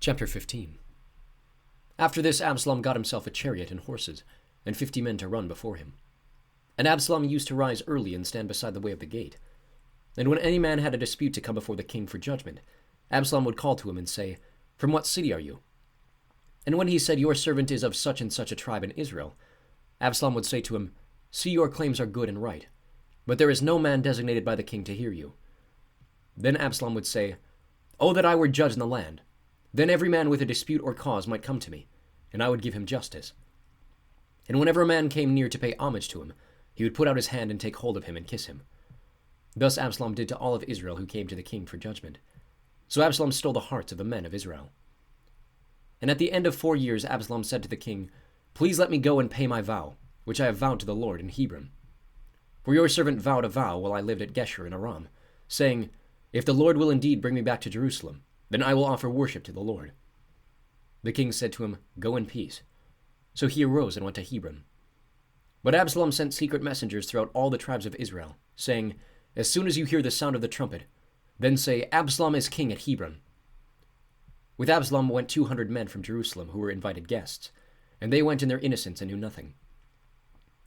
Chapter 15. After this, Absalom got himself a chariot and horses, and 50 men to run before him. And Absalom used to rise early and stand beside the way of the gate. And when any man had a dispute to come before the king for judgment, Absalom would call to him and say, "From what city are you?" And when he said, "Your servant is of such and such a tribe in Israel," Absalom would say to him, "See, your claims are good and right, but there is no man designated by the king to hear you." Then Absalom would say, "Oh, that I were judge in the land! Then every man with a dispute or cause might come to me, and I would give him justice." And whenever a man came near to pay homage to him, he would put out his hand and take hold of him and kiss him. Thus Absalom did to all of Israel who came to the king for judgment. So Absalom stole the hearts of the men of Israel. And at the end of 4 years Absalom said to the king, "Please let me go and pay my vow, which I have vowed to the Lord in Hebron. For your servant vowed a vow while I lived at Geshur in Aram, saying, 'If the Lord will indeed bring me back to Jerusalem, then I will offer worship to the Lord.'" The king said to him, "Go in peace." So he arose and went to Hebron. But Absalom sent secret messengers throughout all the tribes of Israel, saying, "As soon as you hear the sound of the trumpet, then say, 'Absalom is king at Hebron.'" With Absalom went 200 men from Jerusalem who were invited guests, and they went in their innocence and knew nothing.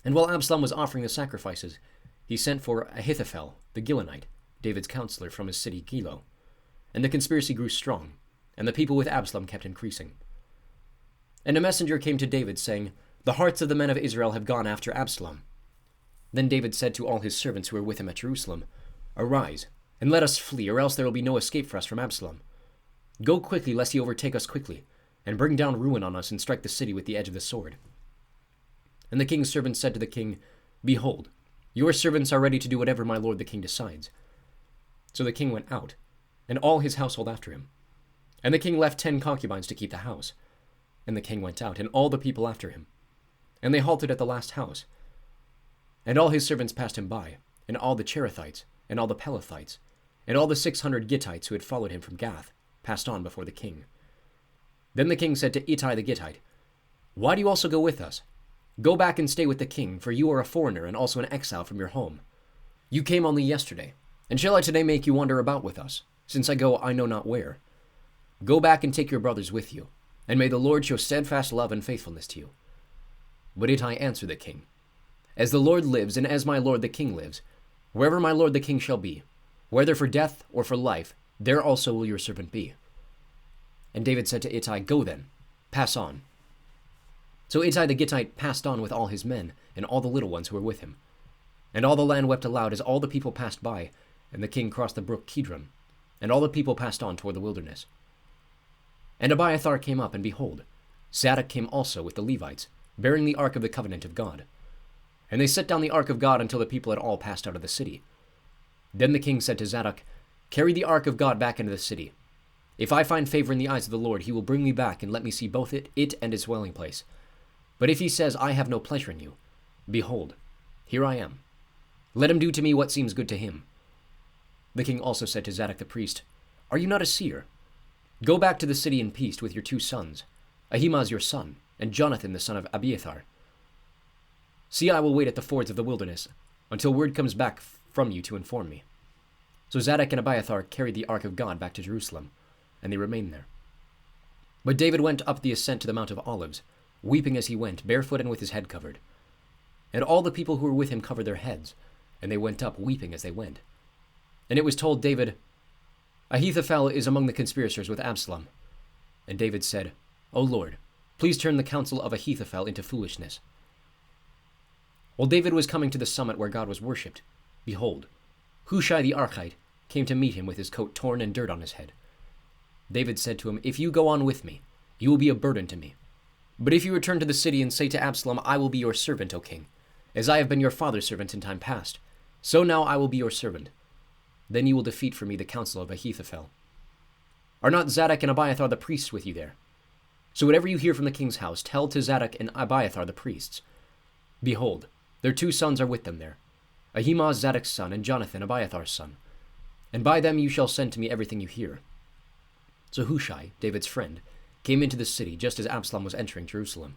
And while Absalom was offering the sacrifices, he sent for Ahithophel, the Gilonite, David's counselor from his city Gilo. And the conspiracy grew strong, and the people with Absalom kept increasing. And a messenger came to David, saying, "The hearts of the men of Israel have gone after Absalom." Then David said to all his servants who were with him at Jerusalem, "Arise, and let us flee, or else there will be no escape for us from Absalom. Go quickly, lest he overtake us quickly, and bring down ruin on us, and strike the city with the edge of the sword." And the king's servants said to the king, "Behold, your servants are ready to do whatever my lord the king decides." So the king went out, and all his household after him. And the king left 10 concubines to keep the house. And the king went out, and all the people after him. And they halted at the last house. And all his servants passed him by, and all the Cherethites, and all the Pelethites, and all the 600 Gittites who had followed him from Gath, passed on before the king. Then the king said to Ittai the Gittite, "Why do you also go with us? Go back and stay with the king, for you are a foreigner and also an exile from your home. You came only yesterday, and shall I today make you wander about with us, since I go I know not where? Go back and take your brothers with you, and may the Lord show steadfast love and faithfulness to you." But Ittai answered the king, "As the Lord lives, and as my lord the king lives, wherever my lord the king shall be, whether for death or for life, there also will your servant be." And David said to Ittai, "Go then, pass on." So Ittai the Gittite passed on with all his men, and all the little ones who were with him. And all the land wept aloud as all the people passed by, and the king crossed the brook Kidron, and all the people passed on toward the wilderness. And Abiathar came up, and behold, Zadok came also with the Levites, bearing the ark of the covenant of God. And they set down the ark of God until the people had all passed out of the city. Then the king said to Zadok, "Carry the ark of God back into the city. If I find favor in the eyes of the Lord, he will bring me back and let me see both it and its dwelling place. But if he says, 'I have no pleasure in you,' behold, here I am. Let him do to me what seems good to him." The king also said to Zadok the priest, "Are you not a seer? Go back to the city in peace with your 2 sons, Ahimaaz your son, and Jonathan the son of Abiathar. See, I will wait at the fords of the wilderness, until word comes back from you to inform me." So Zadok and Abiathar carried the ark of God back to Jerusalem, and they remained there. But David went up the ascent to the Mount of Olives, weeping as he went, barefoot and with his head covered. And all the people who were with him covered their heads, and they went up weeping as they went. And it was told David, "Ahithophel is among the conspirators with Absalom." And David said, "O Lord, please turn the counsel of Ahithophel into foolishness." While David was coming to the summit where God was worshipped, behold, Hushai the Archite came to meet him with his coat torn and dirt on his head. David said to him, "If you go on with me, you will be a burden to me. But if you return to the city and say to Absalom, 'I will be your servant, O king, as I have been your father's servant in time past, so now I will be your servant,' then you will defeat for me the counsel of Ahithophel. Are not Zadok and Abiathar the priests with you there? So whatever you hear from the king's house, tell to Zadok and Abiathar the priests. Behold, their 2 sons are with them there, Ahimaaz Zadok's son, and Jonathan Abiathar's son. And by them you shall send to me everything you hear." So Hushai, David's friend, came into the city just as Absalom was entering Jerusalem.